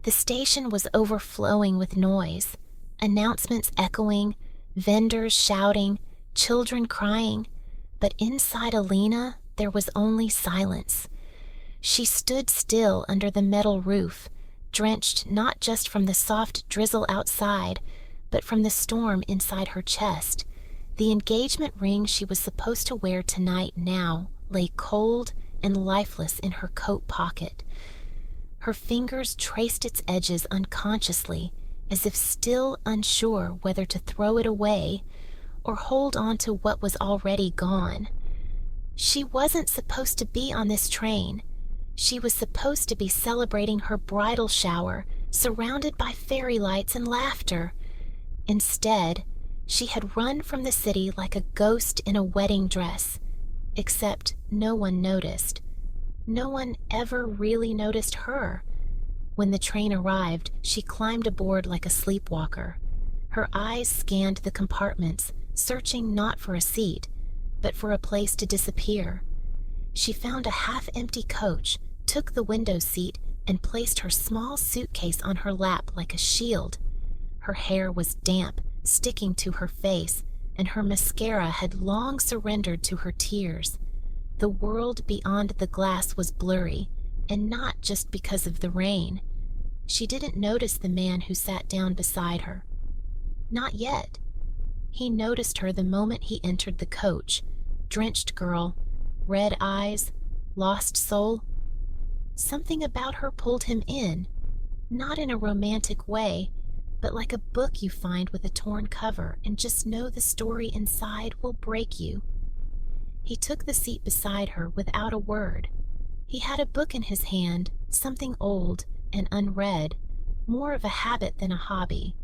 The station was overflowing with noise, announcements echoing, vendors shouting, children crying, but inside Alina there was only silence. She stood still under the metal roof, drenched not just from the soft drizzle outside, but from the storm inside her chest. The engagement ring she was supposed to wear tonight now lay cold and lifeless in her coat pocket. Her fingers traced its edges unconsciously, as if still unsure whether to throw it away or hold on to what was already gone. She wasn't supposed to be on this train. She was supposed to be celebrating her bridal shower, surrounded by fairy lights and laughter. Instead, she had run from the city like a ghost in a wedding dress, except no one noticed. No one ever really noticed her. When the train arrived, she climbed aboard like a sleepwalker. Her eyes scanned the compartments, searching not for a seat, but for a place to disappear. She found a half-empty coach, took the window seat, and placed her small suitcase on her lap like a shield. Her hair was damp, sticking to her face, and her mascara had long surrendered to her tears. The world beyond the glass was blurry, and not just because of the rain. She didn't notice the man who sat down beside her. Not yet. He noticed her the moment he entered the coach. Drenched girl, red eyes, lost soul. Something about her pulled him in, not in a romantic way, but like a book you find with a torn cover and just know the story inside will break you. He took the seat beside her without a word. He had a book in his hand, something old and unread, more of a habit than a hobby.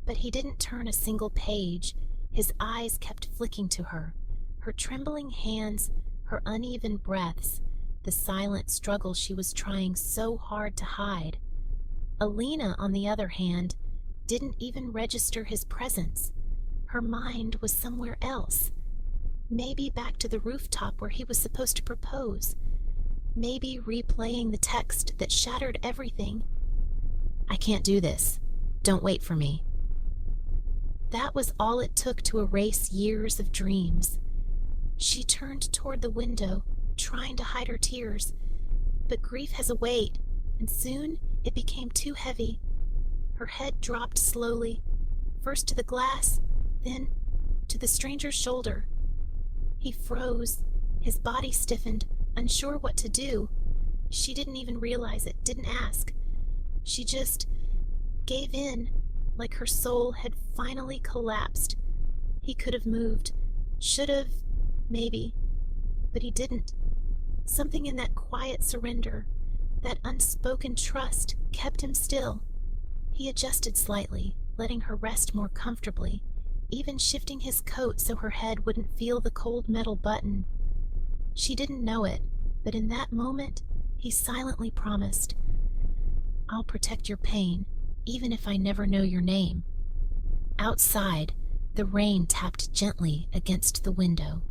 But he didn't turn a single page. His eyes kept flicking to her, her trembling hands, her uneven breaths, the silent struggle she was trying so hard to hide. Alina, on the other hand, didn't even register his presence. Her mind was somewhere else. Maybe back to the rooftop where he was supposed to propose. Maybe replaying the text that shattered everything. "I can't do this. Don't wait for me." That was all it took to erase years of dreams. She turned toward the window, trying to hide her tears. But grief has a weight, and soon it became too heavy. Her head dropped slowly, first to the glass, then to the stranger's shoulder. He froze, his body stiffened, unsure what to do. She didn't even realize it, didn't ask. She just gave in, like her soul had finally collapsed. He could have moved, should have, maybe, but he didn't. Something in that quiet surrender, that unspoken trust, kept him still. He adjusted slightly, letting her rest more comfortably, even shifting his coat so her head wouldn't feel the cold metal button. She didn't know it, but in that moment, he silently promised, "I'll protect your pain, even if I never know your name." Outside, the rain tapped gently against the window.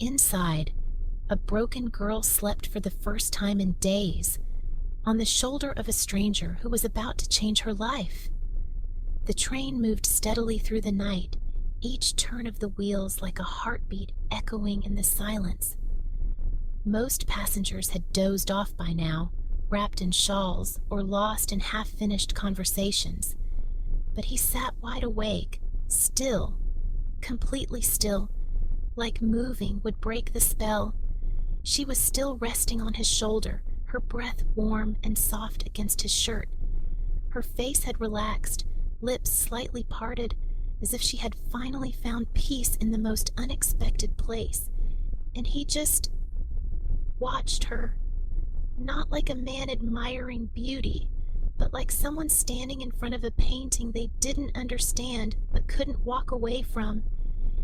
Inside, a broken girl slept for the first time in days, on the shoulder of a stranger who was about to change her life. The train moved steadily through the night, each turn of the wheels like a heartbeat echoing in the silence. Most passengers had dozed off by now, wrapped in shawls or lost in half-finished conversations. But he sat wide awake, still, completely still, like moving would break the spell. She was still resting on his shoulder, her breath warm and soft against his shirt. Her face had relaxed, lips slightly parted, as if she had finally found peace in the most unexpected place. And he just watched her, not like a man admiring beauty, but like someone standing in front of a painting they didn't understand but couldn't walk away from.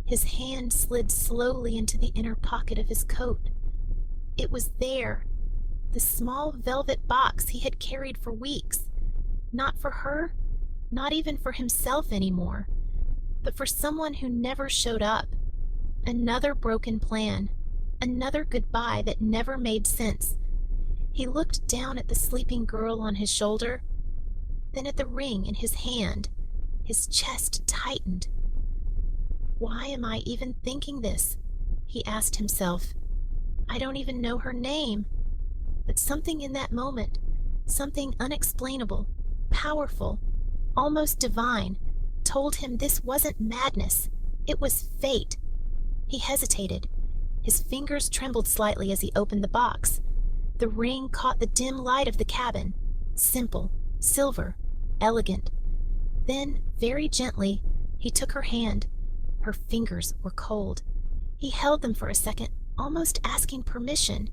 His hand slid slowly into the inner pocket of his coat. It was there, the small velvet box he had carried for weeks. Not for her, not even for himself anymore, but for someone who never showed up. Another broken plan, another goodbye that never made sense. He looked down at the sleeping girl on his shoulder. then at the ring in his hand. His chest tightened. Why am I even thinking this? He asked himself. I don't even know her name. But something in that moment, something unexplainable, powerful, almost divine, told him this wasn't madness. It was fate. He hesitated. His fingers trembled slightly as he opened the box. The ring caught the dim light of the cabin. Simple, silver, elegant. Then, very gently, he took her hand. Her fingers were cold. He held them for a second, almost asking permission.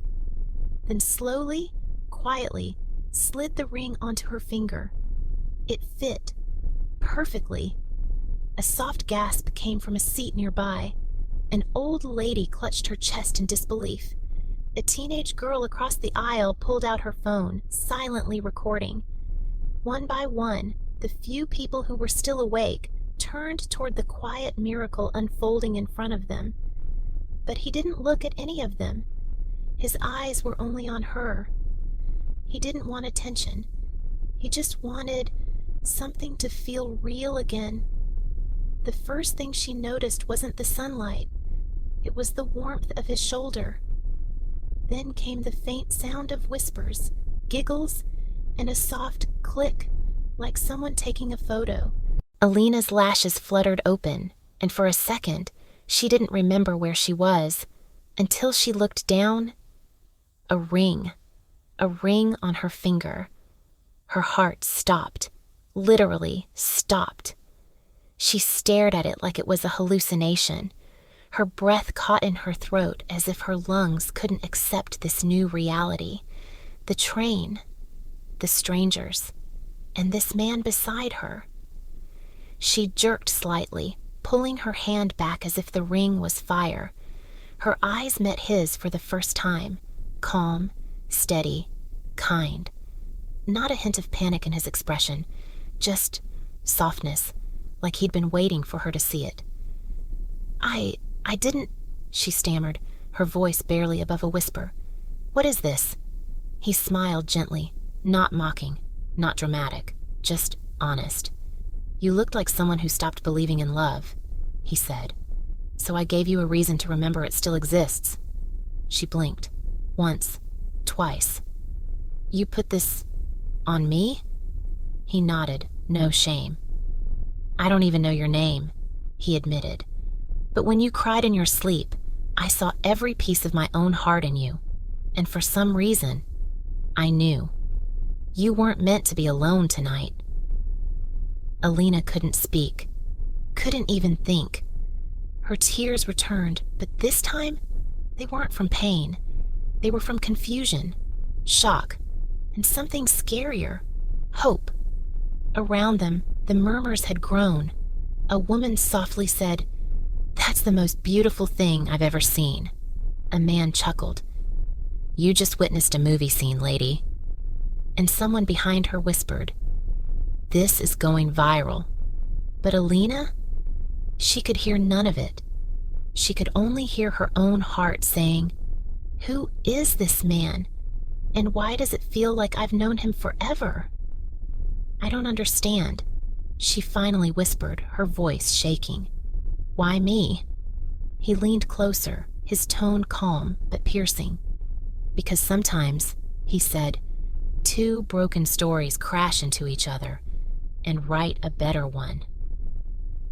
Then slowly, quietly, slid the ring onto her finger. It fit, perfectly. A soft gasp came from a seat nearby. An old lady clutched her chest in disbelief. A teenage girl across the aisle pulled out her phone, silently recording. One by one, the few people who were still awake turned toward the quiet miracle unfolding in front of them. But he didn't look at any of them. His eyes were only on her. He didn't want attention. He just wanted something to feel real again. The first thing she noticed wasn't the sunlight. It was the warmth of his shoulder. Then came the faint sound of whispers, giggles, and a soft click, like someone taking a photo. Alina's lashes fluttered open, and for a second, she didn't remember where she was, until she looked down. A ring on her finger. Her heart stopped, literally stopped. She stared at it like it was a hallucination. Her breath caught in her throat as if her lungs couldn't accept this new reality. The train, the strangers, and this man beside her. She jerked slightly, pulling her hand back as if the ring was fire. Her eyes met his for the first time, calm, steady, kind. Not a hint of panic in his expression, just softness, like he'd been waiting for her to see it. I didn't, she stammered, her voice barely above a whisper. What is this? He smiled gently, not mocking, not dramatic, just honest. You looked like someone who stopped believing in love, he said. So I gave you a reason to remember it still exists. She blinked. Once, twice. You put this on me? He nodded, no shame. I don't even know your name, he admitted. But when you cried in your sleep, I saw every piece of my own heart in you. And for some reason, I knew. You weren't meant to be alone tonight. Alina couldn't speak, couldn't even think. Her tears returned, but this time, they weren't from pain. They were from confusion, shock, and something scarier, hope. Around them, the murmurs had grown. A woman softly said, That's the most beautiful thing I've ever seen. A man chuckled. You just witnessed a movie scene, lady. And someone behind her whispered, This is going viral. But Alina? She could hear none of it. She could only hear her own heart saying, Who is this man? And why does it feel like I've known him forever? I don't understand, she finally whispered, her voice shaking. Why me? He leaned closer, his tone calm but piercing. Because sometimes, he said, two broken stories crash into each other and write a better one.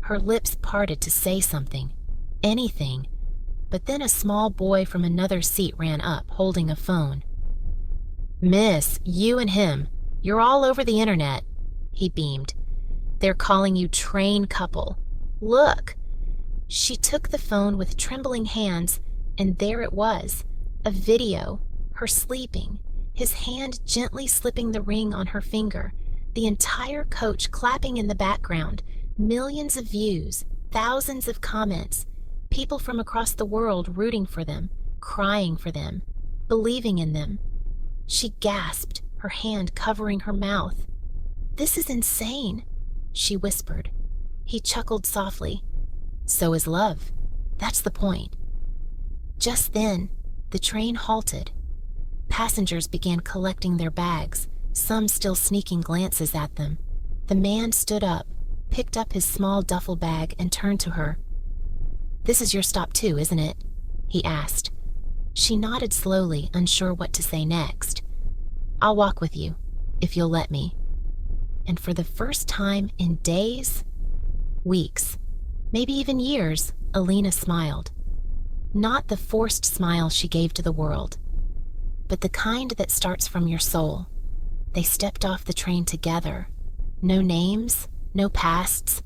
Her lips parted to say something, anything, but then a small boy from another seat ran up, holding a phone. Miss, you and him, you're all over the internet, he beamed. They're calling you train couple. Look. She took the phone with trembling hands, and there it was, a video, her sleeping, his hand gently slipping the ring on her finger, the entire coach clapping in the background, millions of views, thousands of comments, people from across the world rooting for them, crying for them, believing in them. She gasped, her hand covering her mouth. This is insane, she whispered. He chuckled softly. So is love. That's the point. Just then, the train halted. Passengers began collecting their bags, some still sneaking glances at them. The man stood up, picked up his small duffel bag, and turned to her. "This is your stop too, isn't it?" he asked. She nodded slowly, unsure what to say next. "I'll walk with you, if you'll let me." And for the first time in days, weeks, maybe even years, Alina smiled. Not the forced smile she gave to the world, but the kind that starts from your soul. They stepped off the train together. No names, no pasts,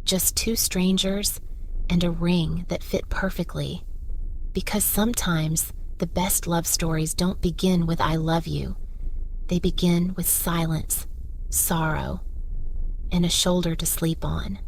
just two strangers and a ring that fit perfectly. Because sometimes the best love stories don't begin with "I love you." They begin with silence, sorrow, and a shoulder to sleep on.